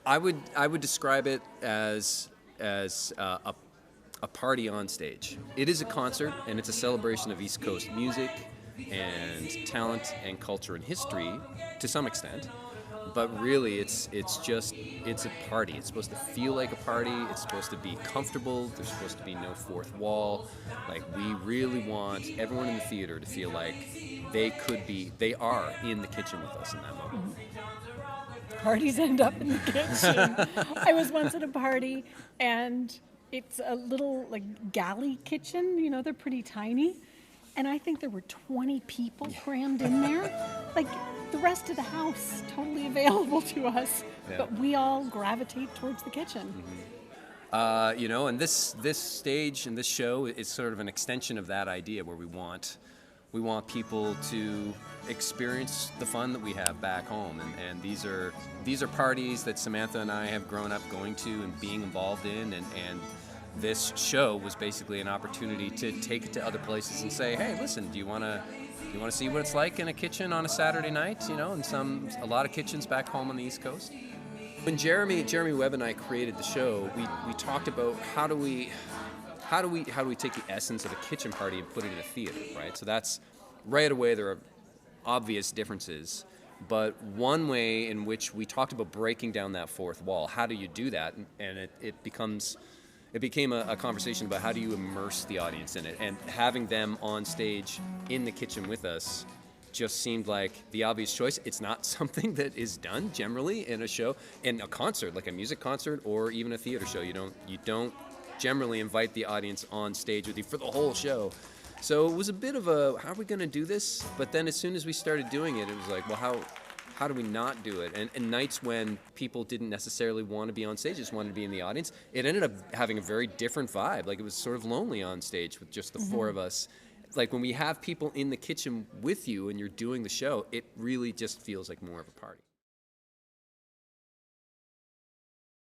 I would describe it as a party on stage. It is a concert, and it's a celebration of East Coast music and talent and culture and history to some extent. But really, it's a party. It's supposed to feel like a party. It's supposed to be comfortable. There's supposed to be no fourth wall. Like, we really want everyone in the theater to feel like they are in the kitchen with us in that moment. Parties end up in the kitchen. I was once at a party, and it's a little like galley kitchen. You know, they're pretty tiny. And I think there were 20 people crammed in there. Like, the rest of the house totally available to us. Yeah. But we all gravitate towards the kitchen. And this stage and this show is sort of an extension of that idea, where we want people to experience the fun that we have back home, and these are parties that Samantha and I have grown up going to and being involved in, and this show was basically an opportunity to take it to other places and say, hey, listen, do you want to see what it's like in a kitchen on a Saturday night? You know, and a lot of kitchens back home on the East Coast. When Jeremy Webb and I created the show, we talked about how do we take the essence of a kitchen party and put it in a theater, right? So that's right away, there are obvious differences, but one way in which we talked about breaking down that fourth wall, how do you do that? And it became a conversation about how do you immerse the audience in it, and having them on stage in the kitchen with us just seemed like the obvious choice. It's not something that is done generally in a show, in a concert, like a music concert or even a theater show. You don't generally invite the audience on stage with you for the whole show. So it was a bit of a, how are we going to do this? But then as soon as we started doing it, it was like, well, how do we not do it? And nights when people didn't necessarily want to be on stage, just wanted to be in the audience, it ended up having a very different vibe. Like, it was sort of lonely on stage with just the four of us. Like, when we have people in the kitchen with you and you're doing the show, it really just feels like more of a party.